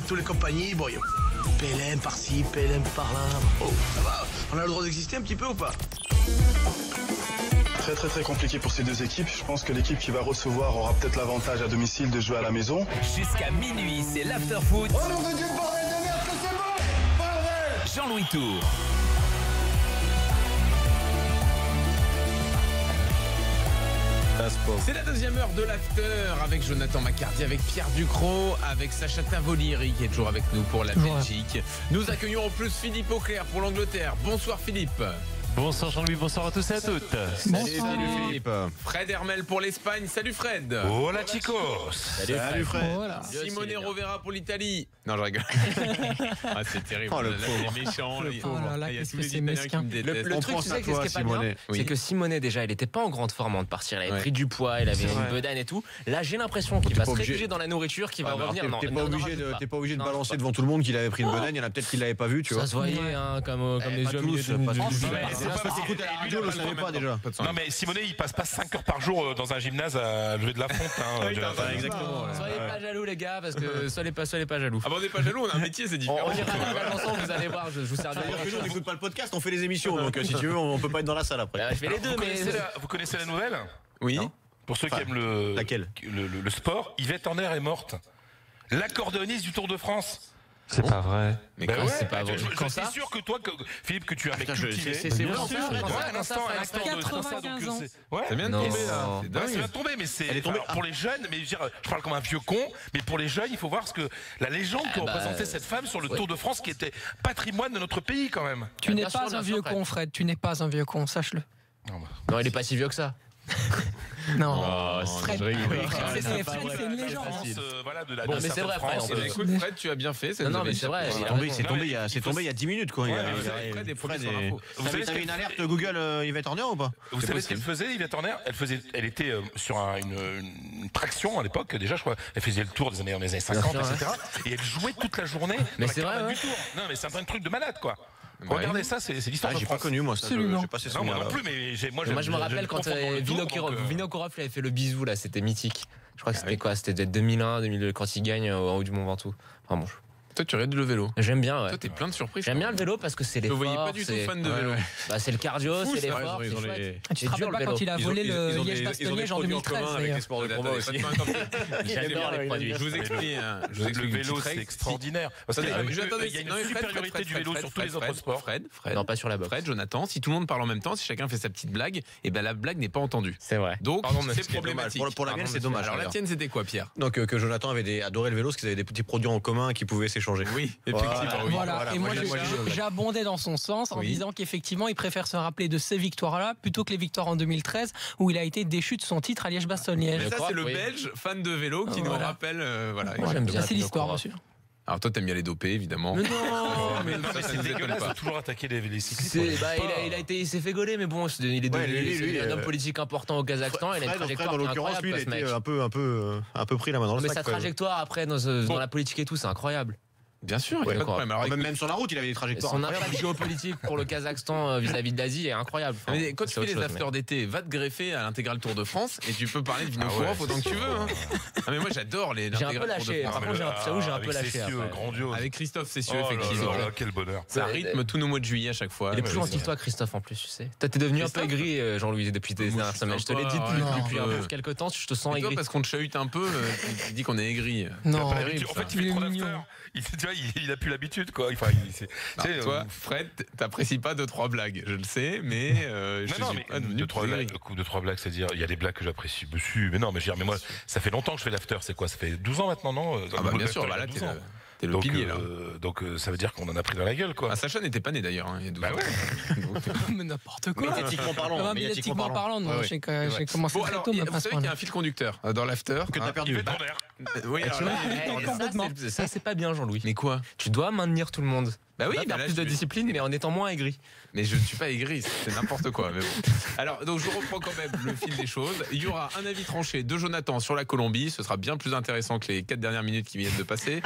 avec toutes les compagnies. Bon, il y a PLM par-ci, PLM par-là. Oh, ça va. On a le droit d'exister un petit peu ou pas? Très très très compliqué pour ces deux équipes. Je pense que l'équipe qui va recevoir aura peut-être l'avantage à domicile de jouer à la maison. Jusqu'à minuit, c'est l'after-foot. Oh nom de Dieu, bordel de merde, que c'est bon, bordel. Jean-Louis Tour. C'est la deuxième heure de l'after avec Jonathan Macardy, avec Pierre Ducrot, avec Sacha Tavolieri qui est toujours avec nous pour la Belgique. Nous accueillons en plus Philippe Auclair pour l'Angleterre. Bonsoir Philippe. Bonsoir Jean-Louis, bonsoir à tous et à toutes. Salut Philippe. Fred Hermel pour l'Espagne. Salut Fred. Hola chicos. Salut Fred. Voilà. Simone Rovera pour l'Italie. Non, je rigole. Ah, c'est terrible. Oh, le Là, pauvre. les méchants. Le pauvre. Oh là là, Il y a qu'est-ce tous que les c'est Italiens mesquin. qui me détestent. Le truc, tu sais, qu'est-ce qui est pas bien, Oui. c'est que Simone, déjà, il était pas en grande forme avant de partir. Il avait Ouais. pris du poids, il avait une bedaine et tout. Là, j'ai l'impression qu'il va se réfugier dans la nourriture, qu'il va Ah, revenir. Non, T'es non, pas non, obligé rajoute pas. t'es pas obligé de Non, balancer pas. devant tout le monde qu'il avait pris une bedaine. Il y en a peut-être qui l'avaient pas vu, tu vois. Ça se voyait, hein, comme les Pas yeux au milieu tous, du- pas du- tous. du- Non, mais du- c'est pas parce écoute à la radio, on le savait pas déjà. Non mais Simone il passe pas 5 heures par jour dans un gymnase à lever de la fonte Jonathan. Exactement. Soyez pas jaloux, les gars, parce que soyez pas jaloux. Ah bon, on n'est pas jaloux, on a un métier, c'est On différent. ira dans la chanson, vous allez voir, je vous sers de C'est-à-dire que nous, on n'écoute pas le podcast, on fait les émissions. Donc si tu veux, on peut pas être dans la salle après. Je fais les deux, mais. Vous connaissez la nouvelle? Oui. Pour ceux qui Enfin, aiment laquelle le sport, Yvette Horner est morte. L'accordéoniste du Tour de France. C'est pas vrai. Mais Ben quand ouais, c'est pas vrai. je Quand suis ça sûr que toi, Philippe, que tu as un mec Putain, cultivé. C'est Bien vraiment sûr, sûr. ouais. Quand ça, Un instant de 95 ans. Ouais. Ça vient de Non. tomber là. C'est Ouais, ça vient dingue. de tomber, mais c'est Elle est tombée. alors, pour les jeunes. Mais je veux dire, je parle comme un vieux con, mais pour les jeunes, il faut voir ce que la légende que représentait cette femme sur le Tour de France, qui était patrimoine de notre pays quand même. Tu n'es Bien sûr, pas bien un sûr, vieux Fred. con, Fred. Tu n'es pas un vieux con, sache-le. Non, il est pas si vieux que ça. Non. Fred, Fred, c'est une légende. Voilà, de la Bon, de mais c'est vrai, France, Fred, Eh ben, écoute Fred, tu as bien fait. ça Non, nous non, avait mais c'est vrai. échappé. il a Tombé, raison. c'est tombé il y a 10 minutes quoi. Fred est premier sur l'info. Vous savez ce T'avais qu'elle une alerte Google Yvette Horner ou pas? Vous savez ce qu'elle faisait, Yvette Horner? Elle était sur une traction à l'époque, déjà, je crois. Elle faisait le tour des années 50, Bien sûr, etc. Et elle jouait toute la journée. Mais dans c'est la vrai, caravane ouais. du Tour. Non, mais c'est un truc de malade, quoi. Regardez ça, c'est l'histoire de J'ai pas France. connu moi ça. Absolument. J'ai pas ces Non, moi souvenirs. non plus, mais moi, Mais moi, je me rappelle quand Vinokourov lui avait fait le bisou, là, c'était mythique. Je crois que c'était quoi? C'était peut-être 2001, 2002, quand il gagne en haut du Mont Ventoux. Enfin bon, Toi, tu raides le vélo. j'aime bien, ouais. Toi, t'es plein de surprises. J'aime bien le vélo parce que c'est Je te l'effort. voyais pas du tout c'est- fan de vélo. Bah, c'est le cardio, Fou, c'est ça, l'effort. ils c'est ont chouette. les- Tu te C'est rappelles dur, pas le quand vélo. il a volé le Liège-Bastogne-Liège en 2013 d'ailleurs. J'aime bien les produits. Je vous explique. Le vélo, c'est extraordinaire. Parce qu'il y a Attendez, il y a une supériorité du vélo sur tous les autres sports. Fred, Non, pas sur la boxe. Fred, Jonathan, si tout le monde parle en même temps, si chacun fait sa petite blague, et ben la blague n'est pas entendue. C'est vrai. Donc, Pardon, c'est monsieur, problématique. dommage. Pour la mienne, c'est dommage, Alors, la regarde. tienne, c'était quoi, Pierre? Donc que Jonathan avait adoré le vélo parce qu'ils avaient des petits produits en commun qui pouvaient s'échanger. Oui, effectivement. oui. Voilà, et moi j'ai- j'abondais dans son sens en Oui. disant qu'effectivement il préfère se rappeler de ces victoires-là plutôt que les victoires en 2013 où il a été déchu de son titre à Liège-Bastogne-Liège. Mais ça, crois, c'est le oui. Belge fan de vélo qui nous Voilà. rappelle. Voilà. Moi, j'aime bien. C'est l'histoire, Vinokourov. monsieur. Alors, toi, t'aimes bien les dopés, évidemment. Mais non, mais Non, mais ça c'est nous étonne dégueulasse pas. de toujours attaquer les cyclistes. C'est- bah, il s'est fait gauler, mais bon, il est devenu lui, un homme politique important au Kazakhstan. Il a une Fred, trajectoire en qui est l'occurrence, lui, incroyable, il ce était mec. un peu pris la main dans le Mais sac. sa quand même. trajectoire après dans la politique et tout, c'est incroyable. Bien sûr, il n'y a pas de d'accord. problème. Alors, Même sur la route, il avait des trajectoires. Son incroyables. impact géopolitique pour le Kazakhstan vis-à-vis d'Asie est incroyable. Enfin, mais quand tu c'est fais autre les chose, afters d'été, va te greffer à l'intégral Tour de France et tu peux parler de Vinokourov autant que tu veux. Hein. Ah, mais moi j'adore les J'ai un peu l'intégrales Tour de lâché. France. Par contre, j'avoue, j'ai un peu lâché. après. Grandiose. Avec Christophe Cessieux, Oh là effectivement. là, quel bonheur. Ça rythme tous nos mois de juillet à chaque fois. Il est Ouais, plus ouais, gentil que toi, Christophe, en plus, tu sais. Toi, t'es devenu un peu Christophe aigri, Jean-Louis, depuis tes Moi, dernières je suis semaines. Je te l'ai dit sympa, depuis ouais. un peu quelques temps, je te sens Et toi, aigri. parce qu'on te chahute un peu, tu dis qu'on est aigri. Non, Pas l'habitude. En fait, il Il fait est trop mignon. d'after. Tu vois, il a plus l'habitude, quoi. Enfin, Non, toi, Fred, t'apprécies pas 2-3 blagues, je le sais, mais je non, suis mais pas devenu deux, trois plus aigri. blagues, deux, trois blagues, c'est-à-dire, il y a des blagues que j'apprécie dessus. Mais non, mais je veux dire, mais moi, ça fait longtemps que je fais l'after, c'est quoi? Ça fait 12 ans maintenant, non? Ah bah bien sûr, bah là, t'es le pilier, là. Donc, ça veut dire qu'on en a pris dans la gueule, quoi. Ah, Sacha n'était pas né d'ailleurs, hein, il y a 12 Bah ans. ouais. Donc, Mais n'importe quoi. Médiatiquement parlant. Médiatiquement parlant, non, Ouais, ouais. j'ai commencé Bon, très alors, tôt, mais vous pas à ce savez qu'il y a point-là. un fil conducteur dans l'after. Que t'as perdu. Yvette Horner. Oui, alors là, Complètement. Ça, c'est pas bien, Jean-Louis. mais quoi? Tu dois maintenir tout le monde. Bah oui, Tu dois bah faire là, plus je de vais- discipline, mais en étant moins aigri. Mais je ne suis pas aigri, c'est n'importe quoi. Mais bon. Alors, donc je reprends quand même le fil des choses. Il y aura un avis tranché de Jonathan sur la Colombie. Ce sera bien plus intéressant que les 4 dernières minutes qui viennent de passer.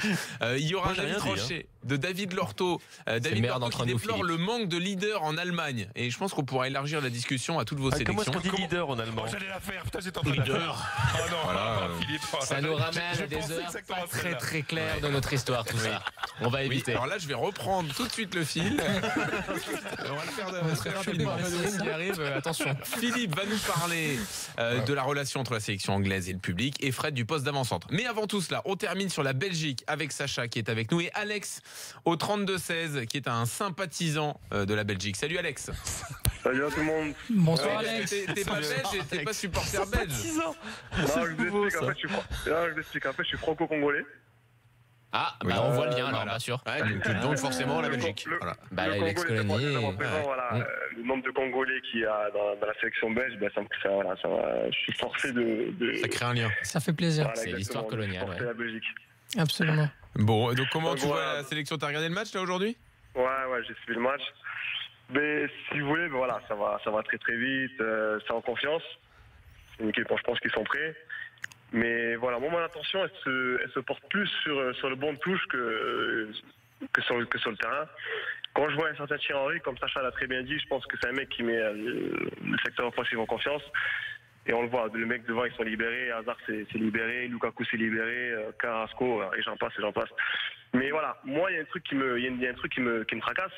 Il y aura Moi, un j'ai avis rien dit, tranché de David Lorto. David Lorto qui déplore le manque de leader en Allemagne. Et je pense qu'on pourra élargir la discussion à toutes vos sélections. Comment est-ce qu'on dit leader en allemand? J'allais la faire, putain, j'étais en train de la faire. Oh non, Voilà. Philippe. Ça nous ramène à des heures pas très claires de notre histoire, tout ça. On va éviter. Alors là, je vais reprendre tout de suite le fil. On va le faire très rapidement. Qui arrive, attention. Philippe va nous parler de la relation entre la sélection anglaise et le public et Fred du poste d'avant-centre. Mais avant tout cela, on termine sur la Belgique avec Sacha qui est avec nous et Alex au 32-16 qui est un sympathisant de la Belgique. Salut Alex. Salut à tout le monde. Bonsoir Alex. T'es pas belge et t'es pas supporter belge. Non, je vous explique, en fait, je suis franco-congolais. Ah, bah on voit le lien, alors, bien sûr. Donc forcément la Belgique. Bah, l'ex-colonie. Le nombre de Congolais qu'il y a dans la sélection belge, je suis forcé de. Ça crée un lien. Ça fait plaisir. Voilà, C'est l'histoire coloniale. la Belgique. Absolument. Bon, donc comment tu vois la sélection? T'as regardé le match là aujourd'hui? Ouais, j'ai suivi le match. Mais si vous voulez, voilà, ça va très très vite. C'est en confiance. C'est une équipe, je pense qu'ils sont prêts. Mais voilà, moi, mon attention, elle se porte plus sur le banc de touche que sur le terrain. Quand je vois un certain Thierry Henry, comme Sacha l'a très bien dit, je pense que c'est un mec qui met le secteur offensif en confiance. Et on le voit, le mec devant, ils sont libérés. Hazard s'est libéré, Lukaku s'est libéré, Carrasco, et j'en passe. Mais voilà, moi, il y a un truc qui me tracasse.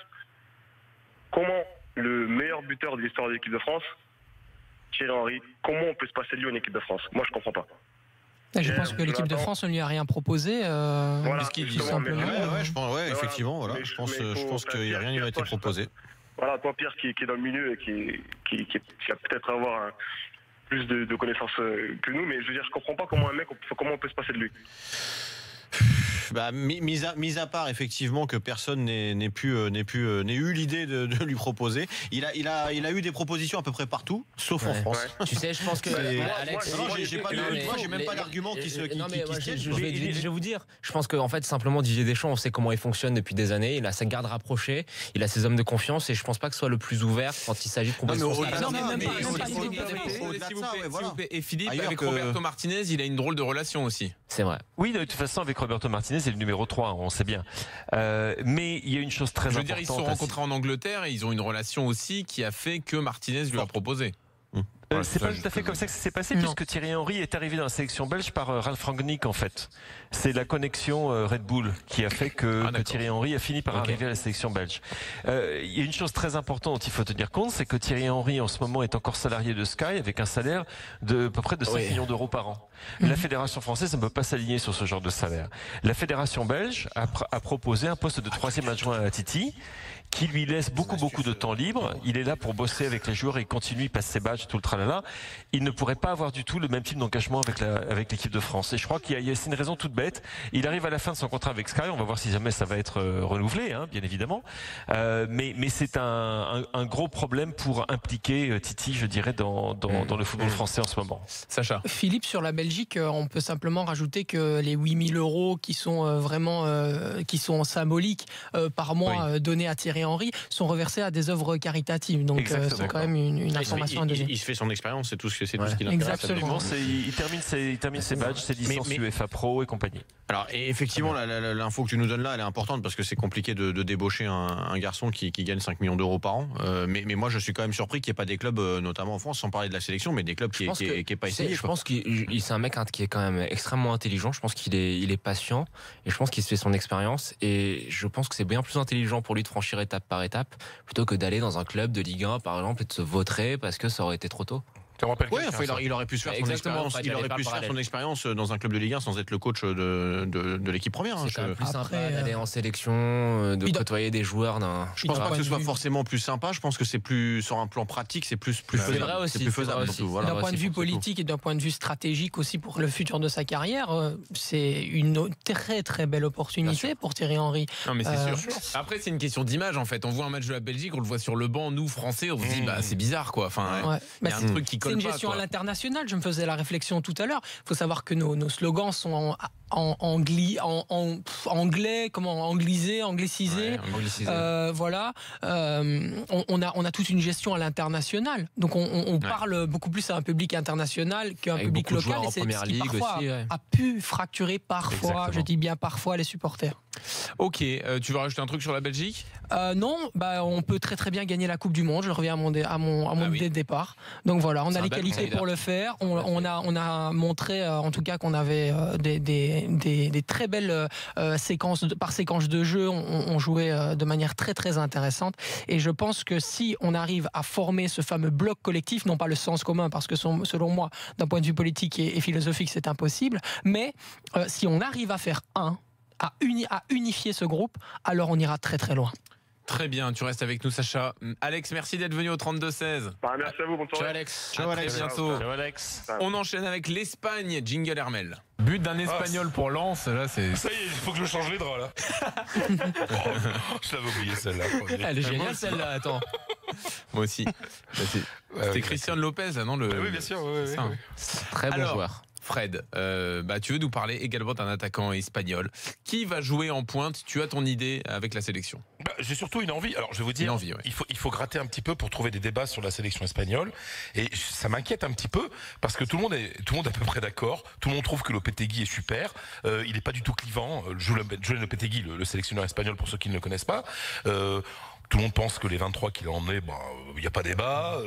Comment le meilleur buteur de l'histoire de l'équipe de France, Thierry Henry, comment on peut se passer de lui en équipe de France? Moi, je comprends pas. Je pense que l'équipe de France ne lui a rien proposé. Voilà, ce qu'il dit simplement. Je pense, effectivement, voilà. Je pense qu'il n'y a rien qui a été proposé. Voilà, toi, Pierre, qui est dans le milieu et qui va peut-être avoir plus de connaissances que nous, mais je veux dire, je comprends pas comment on peut se passer de lui. Bah, mis à part effectivement que personne n'ait eu l'idée de lui proposer. Il a eu des propositions à peu près partout, sauf en France. Ouais. Tu sais, je pense que Alex, j'ai même pas d'argument qui se je vais vous dire. Je pense qu'en fait, simplement Didier Deschamps, on sait comment il fonctionne depuis des années. Il a sa garde rapprochée, il a ses hommes de confiance, et je pense pas que ce soit le plus ouvert quand il s'agit de propositions. Et Philippe, avec Roberto Martinez, il a une drôle de relation aussi. C'est vrai. Oui, de toute façon, avec Roberto Martinez, c'est le numéro 3, on sait bien. Mais il y a une chose très importante. Je veux dire, ils se sont rencontrés en Angleterre et ils ont une relation aussi qui a fait que Martinez lui a proposé. C'est pas tout à fait comme ça que ça s'est passé, puisque Thierry Henry est arrivé dans la sélection belge par Ralf Rangnick, en fait. C'est la connexion Red Bull qui a fait que Thierry Henry a fini par arriver à la sélection belge. Il y a une chose très importante dont il faut tenir compte, c'est que Thierry Henry en ce moment est encore salarié de Sky avec un salaire de à peu près de 5 millions d'euros par an. La fédération française ne peut pas s'aligner sur ce genre de salaire. La fédération belge a proposé un poste de 3e adjoint à Titi, qui lui laisse beaucoup de temps libre. Il est là pour bosser avec les joueurs et continue, il passe ses badges, tout le tralala. Il ne pourrait pas avoir du tout le même type d'engagement avec l'équipe de France. Et je crois qu'il y a c'est une raison toute bête. Il arrive à la fin de son contrat avec Sky. On va voir si jamais ça va être renouvelé, bien évidemment. Mais c'est un gros problème pour impliquer Titi, je dirais, dans le football français en ce moment. Sacha. Philippe, sur la Belgique, on peut simplement rajouter que les 8 000 € qui sont vraiment qui sont symboliques par mois donnés à Thierry Henry sont reversés à des œuvres caritatives. Donc c'est quand même une information à donner. Il se fait son expérience, c'est tout ce qui l'intéresse. Exactement. Il termine ses badges, ses licences UEFA Pro et compagnie. Alors, et effectivement, l'info que tu nous donnes là, elle est importante parce que c'est compliqué de débaucher un garçon qui gagne 5 millions d'euros par an. Mais moi, je suis quand même surpris qu'il n'y ait pas des clubs, notamment en France, sans parler de la sélection, mais des clubs qui n'aient pas essayé. Je pense qu'il c'est un mec qui est quand même extrêmement intelligent. Je pense qu'il est patient et je pense qu'il se fait son expérience. Et je pense que c'est bien plus intelligent pour lui de franchir étape par étape plutôt que d'aller dans un club de Ligue 1, par exemple, et de se vautrer parce que ça aurait été trop tôt. Oui, enfin, il aurait pu se faire son expérience. Il aurait pu se faire son expérience dans un club de Ligue 1 sans être le coach de l'équipe première. C'est quand même plus sympa d'aller en sélection, de côtoyer des joueurs. Je pense pas que ce soit forcément plus sympa. Je pense que c'est plus sur un plan pratique, c'est plus faisable. C'est vrai aussi. C'est plus faisable. D'un point de vue politique et d'un point de vue stratégique aussi pour le futur de sa carrière, c'est une très très belle opportunité pour Thierry Henry. Non mais c'est sûr. Après c'est une question d'image en fait. On voit un match de la Belgique, on le voit sur le banc, nous Français, on se dit c'est bizarre quoi. Enfin, il y a un truc qui colle. C'est une gestion à l'international, je me faisais la réflexion tout à l'heure. Il faut savoir que nos slogans sont anglais, anglicisé. Voilà. On a toute une gestion à l'international. Donc on parle beaucoup plus à un public international qu'à un public local. Et c'est ce qui parfois a pu fracturer parfois, je dis bien parfois, les supporters. Ok, tu veux rajouter un truc sur la Belgique? Non, on peut très bien gagner la Coupe du Monde. Je reviens à mon idée de départ. Donc voilà, on a les qualités pour le faire. On a montré en tout cas qu'on avait des très belles séquences par séquence de jeu. On jouait de manière très intéressante. Et je pense que si on arrive à former ce fameux bloc collectif, non pas le sens commun, parce que selon moi, d'un point de vue politique et philosophique, c'est impossible. Mais si on arrive à faire à unifier ce groupe, alors on ira très loin. Très bien, tu restes avec nous, Sacha. Alex, merci d'être venu au 32-16. Merci à vous, bonne soirée. Ciao Alex. Ciao Alex. Très bientôt. Ciao Alex. On enchaîne avec l'Espagne, Jingle Hermel. But d'un Espagnol pour Lens, là c'est... Ça y est, il faut que je change les draps là. Je l'avais oublié celle-là. Elle est géniale celle-là, attends. Moi aussi. C'était Christian Lopez, là, non Oui, bien sûr. Oui. Très bon joueur. Fred, tu veux nous parler également d'un attaquant espagnol. Qui va jouer en pointe? Tu as ton idée avec la sélection? J'ai surtout une envie. Alors je vais vous dire, il faut gratter un petit peu pour trouver des débats sur la sélection espagnole. Et ça m'inquiète un petit peu parce que tout le monde est à peu près d'accord. Tout le monde trouve que Lopetegui est super. Il n'est pas du tout clivant. Julen Lopetegui, le sélectionneur espagnol, pour ceux qui ne le connaissent pas. Tout le monde pense que les 23 qu'il en est, il n'y a pas débat,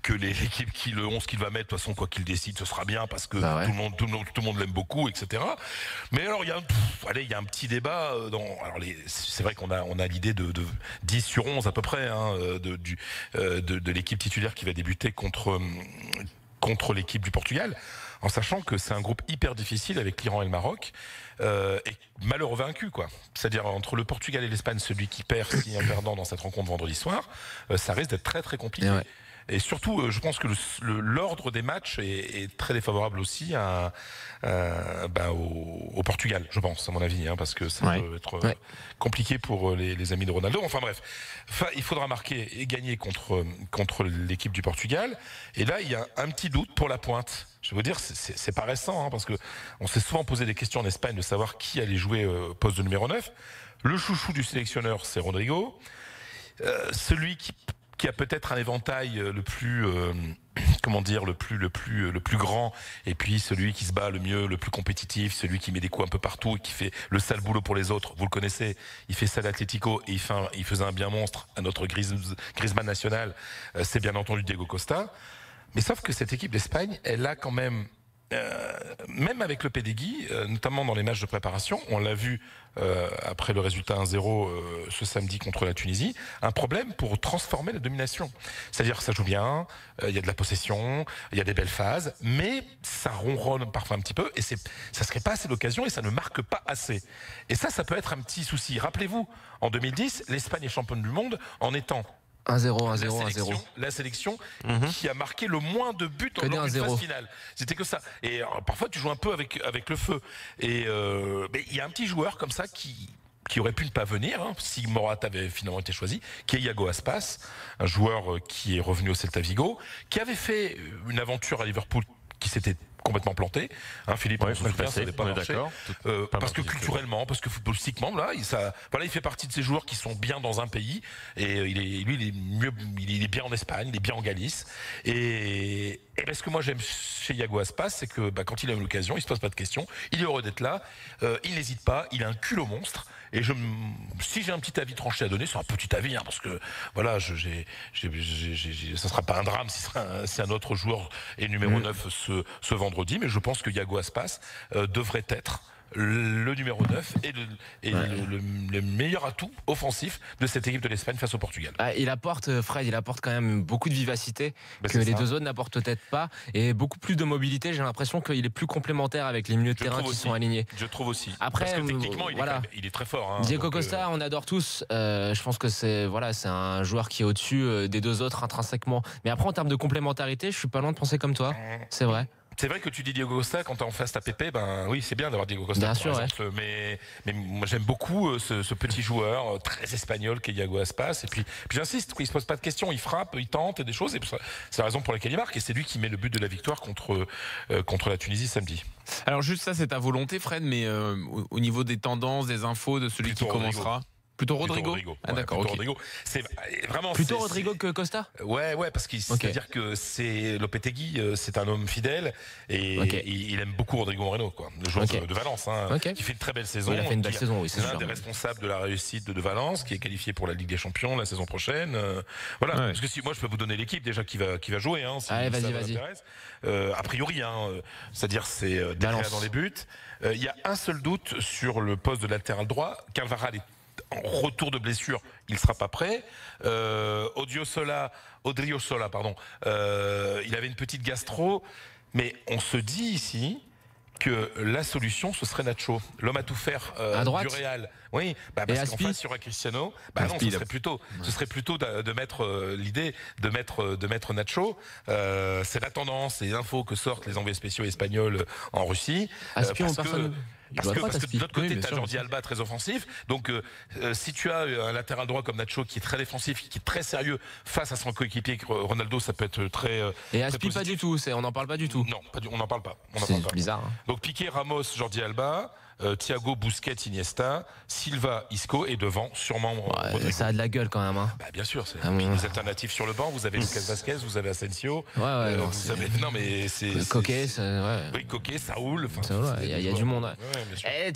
que l'équipe le 11 qu'il va mettre, de toute façon, quoi qu'il décide, ce sera bien parce que tout le monde l'aime beaucoup, etc. Mais alors, il y a un petit débat. C'est vrai qu'on a l'idée de 10 sur 11 à peu près de l'équipe titulaire qui va débuter contre l'équipe du Portugal, en sachant que c'est un groupe hyper difficile avec l'Iran et le Maroc. Et malheureux vaincu, quoi. C'est-à-dire entre le Portugal et l'Espagne, celui qui perd, s'il y a un perdant dans cette rencontre vendredi soir, ça risque d'être très compliqué. Et surtout, je pense que l'ordre des matchs est très défavorable aussi au Portugal, je pense, à mon avis, parce que ça peut être compliqué pour les amis de Ronaldo. Enfin bref, il faudra marquer et gagner contre l'équipe du Portugal. Et là, il y a un petit doute pour la pointe. Je vais vous dire, c'est pas récent, parce que on s'est souvent posé des questions en Espagne de savoir qui allait jouer au poste de numéro 9. Le chouchou du sélectionneur, c'est Rodrigo. Celui qui a peut-être un éventail le plus le plus grand, et puis celui qui se bat le mieux, le plus compétitif, celui qui met des coups un peu partout et qui fait le sale boulot pour les autres. Vous le connaissez, il fait ça à l'Atlético et il faisait un bien monstre à notre Griezmann national. C'est bien entendu Diego Costa. Mais sauf que cette équipe d'Espagne, elle a quand même, même avec le Lopetegui, notamment dans les matchs de préparation, on l'a vu après le résultat 1-0 ce samedi contre la Tunisie, un problème pour transformer la domination. C'est-à-dire ça joue bien, il y a de la possession, il y a des belles phases, mais ça ronronne parfois un petit peu et ça ne serait pas assez d'occasion et ça ne marque pas assez. Et ça peut être un petit souci. Rappelez-vous, en 2010, l'Espagne est championne du monde en étant 1-0. La sélection qui a marqué le moins de buts dans une phase finale. C'était que ça. Et parfois, tu joues un peu avec le feu. Et mais il y a un petit joueur comme ça qui aurait pu ne pas venir, si Morata avait finalement été choisi, qui est Iago Aspas, un joueur qui est revenu au Celta Vigo, qui avait fait une aventure à Liverpool qui s'était complètement planté. Philippe, on se souvient, ça n'avait pas marché. Parce que culturellement, parce que footballistiquement, il fait partie de ces joueurs qui sont bien dans un pays. Et il est bien en Espagne, il est bien en Galice. Et ce que moi j'aime chez Iago Aspas, c'est que quand il a une occasion, il se pose pas de questions. Il est heureux d'être là. Il n'hésite pas. Il a un culot monstre. Et si j'ai un petit avis tranché à donner, c'est un petit avis, parce que voilà, ça sera pas un drame si un autre joueur est numéro 9 ce vendredi, mais je pense que Iago Aspas devrait être le numéro 9 et le meilleur atout offensif de cette équipe de l'Espagne face au Portugal. Il apporte quand même beaucoup de vivacité que les deux autres n'apportent peut-être pas, et beaucoup plus de mobilité. J'ai l'impression qu'il est plus complémentaire avec les milieux de terrain qui sont alignés. Je trouve aussi. Après, parce que techniquement, il est très fort. Diego Costa, on adore tous. Je pense que c'est un joueur qui est au-dessus des deux autres intrinsèquement. Mais après, en termes de complémentarité, je suis pas loin de penser comme toi. C'est vrai. C'est vrai que tu dis Diego Costa quand t'es en face à Pépé, oui, c'est bien d'avoir Diego Costa. Bien sûr, exemple, mais moi j'aime beaucoup ce petit joueur très espagnol qu'est Iago Aspas. Et puis j'insiste, il se pose pas de questions, il frappe, il tente des choses, et c'est la raison pour laquelle il marque. Et c'est lui qui met le but de la victoire contre la Tunisie samedi. Alors juste ça, c'est ta volonté, Fred, mais au niveau des tendances, des infos de celui qui commencera. Plutôt Rodrigo. Ah, d'accord. Rodrigo. C'est vraiment. Plutôt Rodrigo que Costa. Ouais, parce qu'il c'est-à-dire que c'est Lopetegui, c'est un homme fidèle et il aime beaucoup Rodrigo Moreno, quoi, le joueur de Valence, qui fait une très belle saison. Il a fait une belle saison, oui. C'est l'un des responsables de la réussite de Valence, qui est qualifié pour la Ligue des Champions la saison prochaine. Voilà. Parce que si moi je peux vous donner l'équipe déjà qui va jouer. Si vas-y. A priori, c'est-à-dire c'est derrière dans les buts. Il y a un seul doute sur le poste de latéral droit. Carvajal est en retour de blessure, il ne sera pas prêt. Odriozola, il avait une petite gastro, mais on se dit ici que la solution ce serait Nacho, l'homme à tout faire du Real. Oui, parce qu'en face il y aura Cristiano. Non, ce serait plutôt de mettre l'idée de mettre Nacho. C'est la tendance, les infos que sortent les envoyés spéciaux espagnols en Russie. Parce que de l'autre côté, tu as Jordi Alba très offensif. Donc, si tu as un latéral droit comme Nacho qui est très défensif, qui est très sérieux face à son coéquipier Ronaldo, ça peut être très. Et Aspi, pas du tout. On n'en parle pas du tout. Non, on n'en parle pas. C'est bizarre. Donc, Piqué, Ramos, Jordi Alba. Thiago, Busquets, Iniesta, Silva, Isco et devant sûrement Rodrigo. Ça a de la gueule quand même. Bien sûr, c'est des alternatives sur le banc. Vous avez Lucas Vazquez, vous avez Asensio. Vous avez... Non mais c'est Coquet, oui, Coquet, Saoul. Il y a du monde.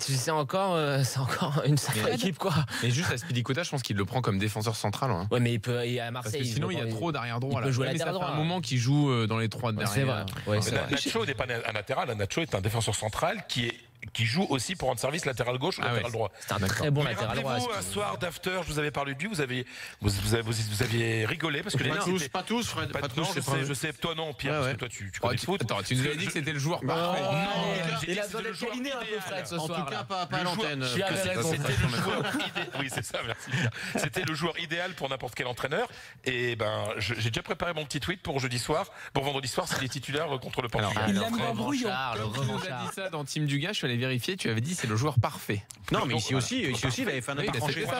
Tu sais encore, c'est encore une sacrée équipe quoi. Et juste à Spilicueta, je pense qu'il le prend comme défenseur central. Ouais, mais il peut à Marseille. Parce que sinon il y a trop d'arrière droit. Il peut jouer latéral droit. Ça fait un moment qu'il joue dans les trois derrière. Nacho n'est pas un latéral. Nacho est un défenseur central qui joue aussi pour rendre service latéral gauche ou latéral droit. C'est un très bon latéral droit. Un soir d'after, je vous avais parlé de lui, vous aviez rigolé parce que pas tous, Fred. Je sais, toi non, Pierre, parce que toi tu connais le foot. Attends, tu nous avais dit que c'était le joueur parfait. Il a besoin d'être câliné un peu, Fred, ce soir. En tout cas, pas à l'antenne. C'était le joueur idéal. Oui, c'est ça, merci. C'était le joueur idéal pour n'importe quel entraîneur. Et j'ai déjà préparé mon petit tweet pour vendredi soir, s'il est titulaire contre le Portugal. Il aime pas brouillon. Tu nous as dit ça dans Team Dugas, je suis allé vérifier, tu avais dit c'est le joueur parfait. Non, mais ici aussi, il avait fait un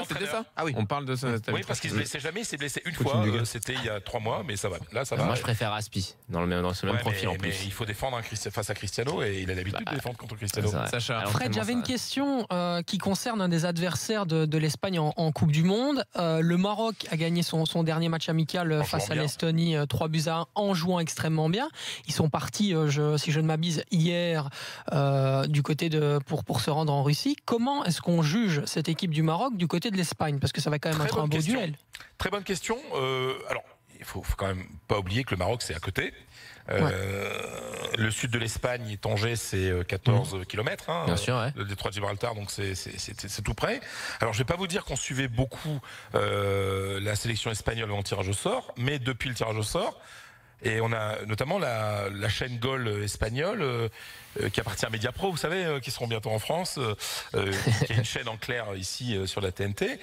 c'était ça. Ah oui. On parle de ça. Oui, parce qu'il se blessait jamais, il s'est blessé une fois. C'était il y a 3 mois, mais ça va. Là, ça va. Moi, je préfère Aspi dans ce même profil en plus. Mais il faut défendre face à Cristiano et il a l'habitude de défendre contre Cristiano. Sacha. Fred, j'avais une question qui concerne un des adversaires de l'Espagne en Coupe du Monde. Le Maroc a gagné son dernier match amical face à l'Estonie, 3-1 en jouant extrêmement bien. Ils sont partis, si je ne m'abuse, hier du côté pour se rendre en Russie. Comment est-ce qu'on juge cette équipe du Maroc du côté de l'Espagne? Parce que ça va quand même être un beau duel. Très bonne question. Alors, il faut quand même pas oublier que le Maroc, c'est à côté. Le sud de l'Espagne, Tanger, c'est 14 km. Bien sûr, le détroit de Gibraltar, donc c'est tout près. Alors, je vais pas vous dire qu'on suivait beaucoup la sélection espagnole en tirage au sort, mais depuis le tirage au sort, et on a notamment la chaîne Goal espagnole qui appartient à Mediapro, vous savez, qui seront bientôt en France, qui est une chaîne en clair ici sur la TNT,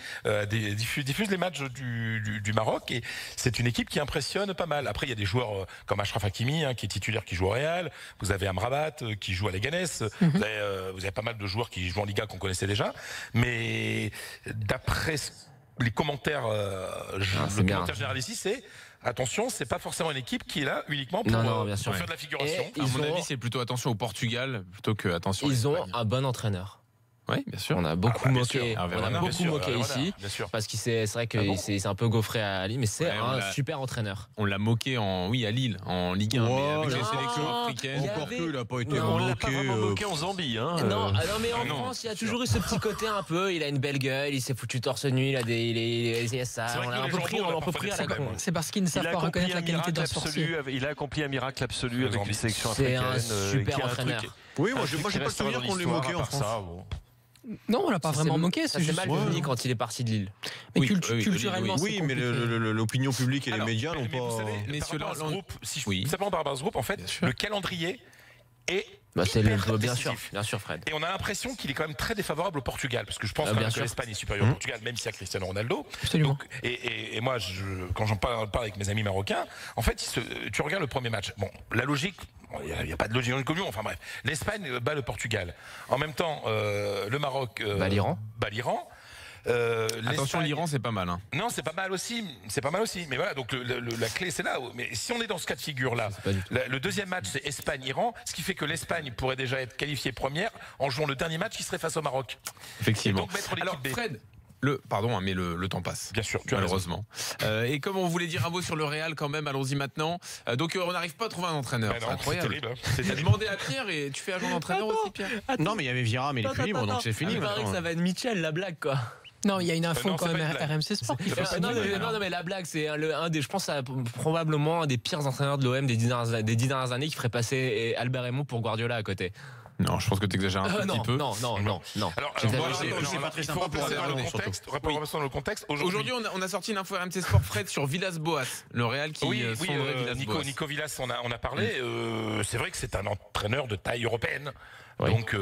diffuse les matchs du Maroc, et c'est une équipe qui impressionne pas mal. Après, il y a des joueurs comme Achraf Hakimi, qui est titulaire, qui joue au Real. Vous avez Amrabat qui joue à Leganés. Vous avez pas mal de joueurs qui jouent en Liga qu'on connaissait déjà. Mais d'après les commentaires, le commentaire général ici, c'est attention, c'est pas forcément une équipe qui est là uniquement pour faire de la figuration. À mon avis, c'est plutôt attention au Portugal plutôt que attention. Ils ont un bon entraîneur. Oui, bien sûr. On a beaucoup moqué, ici, parce que c'est vrai que c'est un peu gaufré à Lille, mais c'est un super entraîneur. On l'a moqué à Lille, en Ligue 1, mais avec les sélections africaines. Encore que il n'a pas été moqué en Zambie. Non, mais en France, il y a toujours eu ce petit côté un peu. Il a une belle gueule, il s'est foutu torse nu, il a ça. On l'a un peu pris à la con. C'est parce qu'ils ne savent pas reconnaître la qualité d'un sorcier. Il a accompli un miracle absolu avec une sélection africaine. C'est un super entraîneur. Oui, moi j'ai pas le souvenir qu'on l'ait moqué en France. Non, on l'a pas vraiment moqué. C'est juste mal fini quand il est parti de Lille. Mais culturellement, oui, mais l'opinion publique et les médias n'ont pas. Mais si je simplement par rapport à ce groupe, en fait, le calendrier est bien sûr, Fred. Et on a l'impression qu'il est quand même très défavorable au Portugal, parce que je pense que l'Espagne est supérieure au Portugal, même s'il y a Cristiano Ronaldo. Absolument. Donc, et moi, quand j'en parle avec mes amis marocains, en fait, tu regardes le premier match. Bon, la logique. Il n'y a pas de logique commune, enfin bref. L'Espagne bat le Portugal. En même temps, le Maroc bat l'Iran. Attention, l'Iran, c'est pas mal. Non, c'est pas mal aussi. Mais voilà, donc la clé, c'est là. Mais si on est dans ce cas de figure-là, le deuxième match, c'est Espagne-Iran, ce qui fait que l'Espagne pourrait déjà être qualifiée première en jouant le dernier match qui serait face au Maroc. Effectivement. Et donc mettre l'équipe Alors, B. Fred, Pardon, mais le temps passe. Bien sûr, malheureusement. Et comme on voulait dire un mot sur le Real quand même, allons-y maintenant. Donc on n'arrive pas à trouver un entraîneur. C'est incroyable. C'est demandé à Pierre et tu fais agent d'entraîneur aussi, Pierre. Non, mais il y avait Vieira, mais il est plus libre, donc c'est fini. Il paraît que ça va être Mitchell, la blague, quoi. Non, il y a une info quand même RMC Sport. Non, mais la blague, c'est je pense probablement un des pires entraîneurs de l'OM des 10 dernières années qui ferait passer Albert Raymond pour Guardiola à côté. Non, je pense que tu exagères un petit peu. Non. Alors c'est pas très sympa pour le contexte. Aujourd'hui, on a sorti une info RMC Sport, Fred, sur Villas-Boas, le Real qui sonderait Villas-Boas. Nico Villas, on a parlé. C'est vrai que c'est un entraîneur de taille européenne. Donc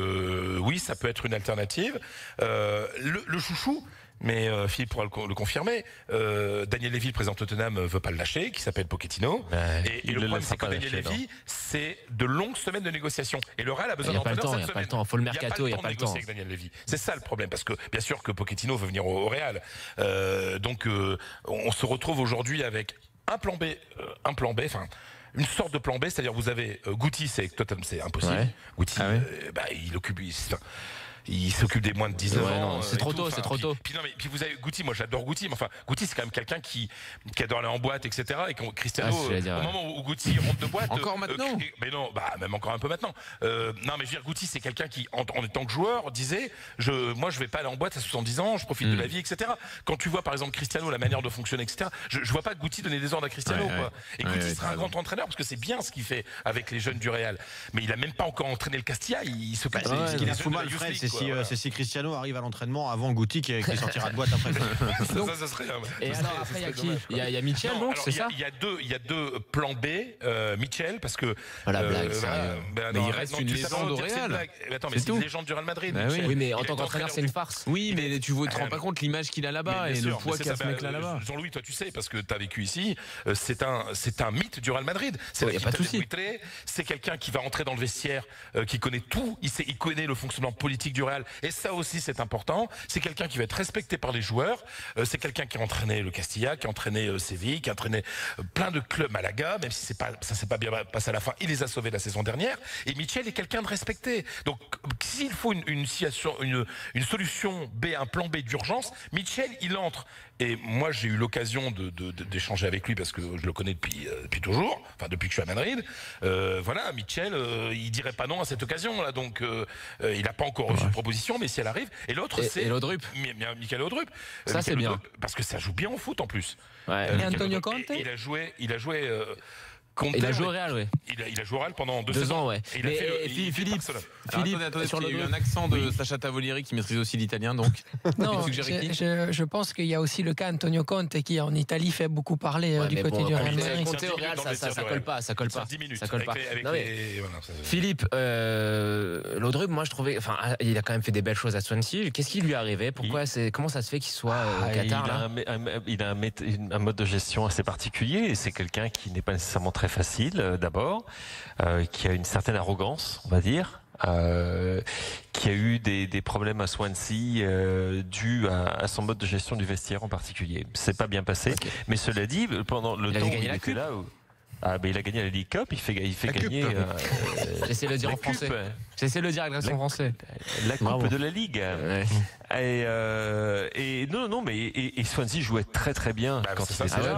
oui, ça peut être une alternative. Le chouchou, mais Philippe pourra le confirmer, Daniel Levy, le président de Tottenham, veut pas le lâcher, qui s'appelle Pochettino. Et le problème, c'est que Daniel Levy, c'est de longues semaines de négociations. Et le Real a besoin d'entraîneurs cette semaine. Il n'y a pas le temps, il faut le mercato, il n'y a pas le temps. Avec Daniel Levy. C'est ça le problème, parce que bien sûr que Pochettino veut venir au Real. Donc on se retrouve aujourd'hui avec un plan B, enfin une sorte de plan B, c'est-à-dire vous avez Guti, c'est impossible. Ouais. Guti, il s'occupe des moins de 19 ans. C'est trop tôt, c'est trop tôt. Puis vous avez Guti, moi j'adore Guti, mais enfin Guti c'est quand même quelqu'un qui adore aller en boîte, etc. Et Cristiano, au moment où Guti rentre de boîte, encore maintenant. Mais non, même encore un peu maintenant. Non, mais je veux dire, Guti c'est quelqu'un qui, en tant que joueur, disait, moi je vais pas aller en boîte à 70 ans, je profite de la vie, etc. Quand tu vois par exemple Cristiano, la manière de fonctionner, etc. Je vois pas Guti donner des ordres à Cristiano. Et Guti sera un grand entraîneur parce que c'est bien ce qu'il fait avec les jeunes du Real. Mais il a même pas encore entraîné le Castilla. Il s'occupe c'est si Cristiano arrive à l'entraînement avant Guti qui sortira de boîte après. Ça serait. Et alors après il y a qui ? Il y a Mitchell, donc c'est ça ? Il y a deux plans B. Mitchell, parce que. La blague. Mais il reste une légende au Real. Attends, mais c'est une légende du Real Madrid. Oui, mais en tant qu'entraîneur, c'est une farce. Oui, mais tu te rends pas compte l'image qu'il a là-bas et le poids qu'a ce mec là-bas. Jean-Louis, toi tu sais parce que tu as vécu ici. C'est un mythe du Real Madrid. C'est quelqu'un qui va entrer dans le vestiaire, qui connaît tout. Il connaît le fonctionnement politique du Real. Et ça aussi, c'est important. C'est quelqu'un qui va être respecté par les joueurs. C'est quelqu'un qui a entraîné le Castilla, qui a entraîné Séville, qui a entraîné plein de clubs Malaga, même si ça s'est pas bien passé à la fin. Il les a sauvés la saison dernière. Et Mitchell est quelqu'un de respecté. Donc, s'il faut une solution B, un plan B d'urgence, Mitchell, il entre. Et moi, j'ai eu l'occasion d'échanger avec lui parce que je le connais depuis toujours, enfin depuis que je suis à Madrid. Voilà, Mitchell, il dirait pas non à cette occasion-là. Donc, il n'a pas encore reçu de proposition, mais si elle arrive. Et l'autre, c'est Laudrup. Michael Laudrup. Ça, c'est bien. Parce que ça joue bien au foot en plus. Et Antonio Conte. Il a joué. Il a joué au Real, Il a joué au Real pendant 2 ans, ouais. Et il a fait Philippe, sur il y a eu un accent de Sacha Tavolieri qui maîtrise aussi l'italien, donc. Non, je pense qu'il y a aussi le cas Antonio Conte qui en Italie fait beaucoup parler du côté du Real Madrid. Conte au Real, ça colle pas, ça colle pas. 10 minutes. Ça colle pas. Philippe, Laudrup, moi je trouvais, enfin, il a quand même fait des belles choses à Swansea. Qu'est-ce qui lui est arrivé ? Comment ça se fait qu'il soit au Qatar ? Il a un mode de gestion assez particulier et c'est quelqu'un qui n'est pas nécessairement très facile d'abord, qui a une certaine arrogance, on va dire, qui a eu des problèmes à Swansea dus à son mode de gestion du vestiaire en particulier. C'est pas bien passé, mais cela dit, pendant le temps où il était là, il a gagné la League Cup, il fait gagner. J'essaie de le dire en français. J'essaie de le dire avec l'accent français. La Coupe de la Ligue. Ouais. Et non, mais Swansea jouait très très bien quand il était là.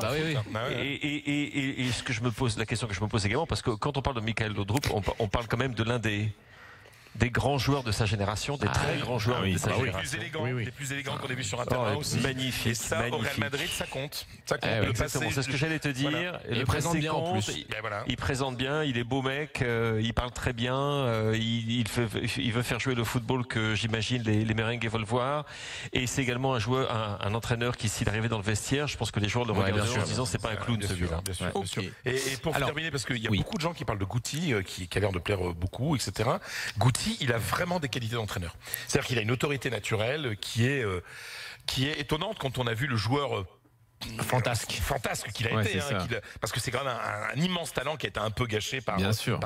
Et ce que je me pose, la question que je me pose également, parce que quand on parle de Michael Laudrup, on parle quand même de l'un des grands joueurs de sa génération, des très grands joueurs de sa génération. Les plus élégants qu'on a vu sur un terrain aussi. Magnifique. Et ça, au Real Madrid, ça compte. Exactement, c'est ce que j'allais te dire. Voilà. Il présente bien en plus. Il présente bien, il est beau mec, il parle très bien, il veut faire jouer le football que j'imagine les merengues veulent voir. Et c'est également un entraîneur qui, s'il arrivait dans le vestiaire, je pense que les joueurs le regardent en disant c'est pas un clown celui-là. Et pour terminer, parce qu'il y a beaucoup de gens qui parlent de Guti, qui a l'air de plaire beaucoup, etc. Guti, il a vraiment des qualités d'entraîneur. C'est-à-dire qu'il a une autorité naturelle qui est étonnante quand on a vu le joueur fantasque qu'il a été, parce que c'est quand même un immense talent qui a été un peu gâché par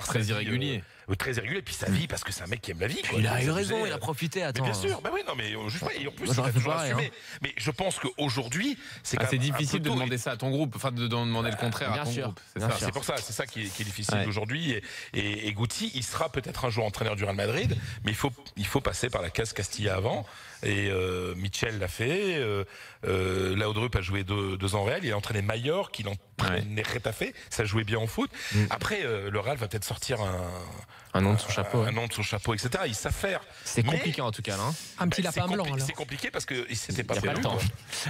très irrégulier. très irrégulier, et puis sa vie, parce que c'est un mec qui aime la vie. Quoi. Il a eu raison, il a profité, attends. Mais bien sûr, bah oui, non, mais je sais pas, et en plus, il a toujours assumé. Mais je pense qu'aujourd'hui, c'est c'est difficile de demander ça à ton groupe, enfin de demander le contraire à ton groupe. C'est pour ça, c'est ça qui est difficile aujourd'hui. Et Guti, il sera peut-être un jour entraîneur du Real Madrid, mais il faut passer par la case Castilla avant. Et Michel l'a fait. Laudrup a joué 2 ans au Real. Il a entraîné Mallorca, il entraîné Retafe. Ça jouait bien au foot. Après, le Real va peut-être sortir un nom de son chapeau. Un nom de son chapeau, etc. Ils savent faire. C'est compliqué en tout cas. Là. Un petit lapin blanc. C'est compliqué parce que c'était pas le temps.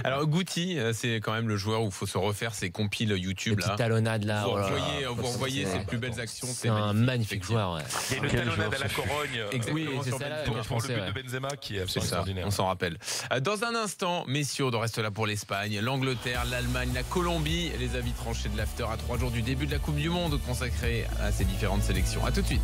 Alors Guti, c'est quand même le joueur où il faut se refaire ses compiles YouTube. Les petites talonnades là. Vous revoyez ses plus belles actions. C'est un magnifique joueur. Il y a une talonnade à la Corogne. Oui, c'est ça. Pour le but de Benzema qui est absolument extraordinaire. On s'en rappelle. Dans un instant, messieurs, on reste là pour l'Espagne, l'Angleterre, l'Allemagne, la Colombie, les avis tranchés de l'after à 3 jours du début de la Coupe du Monde consacrée à ces différentes sélections. À tout de suite.